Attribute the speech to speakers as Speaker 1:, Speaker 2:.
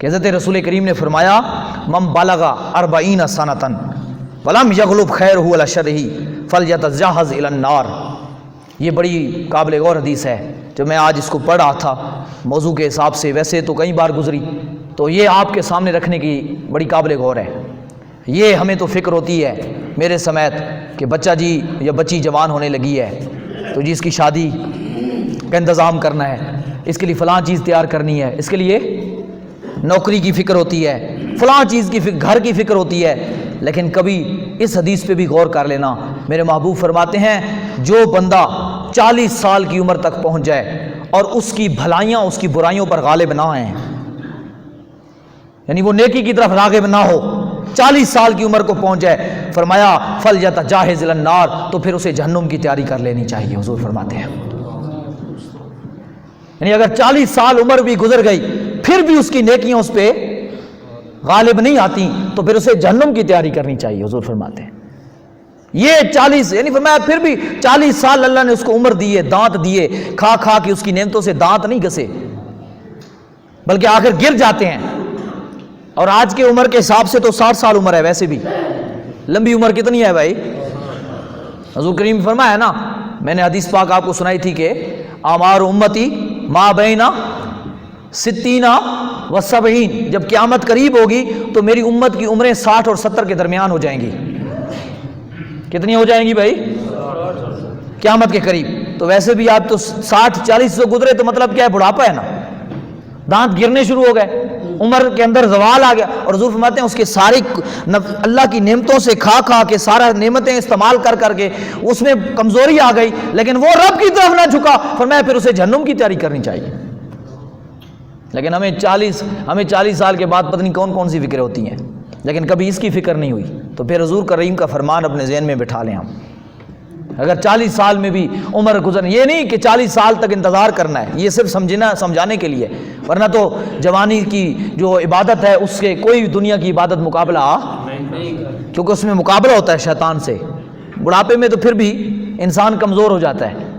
Speaker 1: کہ حضرت رسول کریم نے فرمایا من بلغ 40 سنۃ ولم یغلب خیرہ علی شرہ فلیتجہز الی النار. یہ بڑی قابل غور حدیث ہے. جب میں آج اس کو پڑھ رہا تھا موضوع کے حساب سے، ویسے تو کئی بار گزری، تو یہ آپ کے سامنے رکھنے کی بڑی قابل غور ہے. یہ ہمیں تو فکر ہوتی ہے میرے سمیت کہ بچہ جی یا بچی جوان ہونے لگی ہے تو جی اس کی شادی کا انتظام کرنا ہے، اس کے لیے فلاں چیز تیار کرنی ہے، اس کے لیے نوکری کی فکر ہوتی ہے، فلاں چیز کی فکر، گھر کی فکر ہوتی ہے. لیکن کبھی اس حدیث پہ بھی غور کر لینا. میرے محبوب فرماتے ہیں جو بندہ 40 سال کی عمر تک پہنچ جائے اور اس کی بھلائیاں اس کی برائیوں پر غالب نہ آئیں، یعنی وہ نیکی کی طرف راغب نہ ہو، 40 سال کی عمر کو پہنچ جائے، فرمایا فلیتجہز الی النار، تو پھر اسے جہنم کی تیاری کر لینی چاہیے. حضور فرماتے ہیں یعنی اگر 40 سال عمر بھی گزر گئی پھر بھی اس کی نیکیاں اس پہ غالب نہیں آتی تو پھر اسے جہنم کی تیاری کرنی چاہیے. حضور فرماتے ہیں یہ 40 یعنی فرمایا پھر بھی 40 سال اللہ نے اس کو عمر دیے، دانت دیے، کھا کھا کے اس کی نعمتوں سے دانت نہیں گھسے بلکہ آخر گر جاتے ہیں. اور آج کے عمر کے حساب سے تو 60 سال عمر ہے. ویسے بھی لمبی عمر کتنی ہے بھائی؟ حضور کریم نے فرمایا نا، میں نے حدیث پاک آپ کو سنائی تھی کہ اعمار امتی ما بین 60 و 70، جب قیامت قریب ہوگی تو میری امت کی عمریں 60 اور 70 کے درمیان ہو جائیں گی. کتنی ہو جائیں گی بھائی قیامت کے قریب؟ تو ویسے بھی آپ تو 60-40 سے گزرے تو مطلب کیا ہے؟ بڑھاپا ہے نا، دانت گرنے شروع ہو گئے، عمر کے اندر زوال آ گیا. اور حضور فرماتے ہیں اس کے سارے اللہ کی نعمتوں سے کھا کھا کے، سارا نعمتیں استعمال کر کر کے اس میں کمزوری آ گئی، لیکن وہ رب کی طرف نہ جھکا. فرمایا پھر اسے جہنم کی تیاری کرنی چاہیے. لیکن ہمیں 40 سال کے بعد پتہ نہیں کون کون سی فکریں ہوتی ہیں، لیکن کبھی اس کی فکر نہیں ہوئی. تو پھر حضور کریم کا فرمان اپنے ذہن میں بٹھا لیں. ہم اگر 40 سال میں بھی عمر گزر، یہ نہیں کہ 40 سال تک انتظار کرنا ہے، یہ صرف سمجھانے کے لیے، ورنہ تو جوانی کی جو عبادت ہے اس کے کوئی دنیا کی عبادت مقابلہ کیونکہ اس میں مقابلہ ہوتا ہے شیطان سے. بڑھاپے میں تو پھر بھی انسان کمزور ہو جاتا ہے.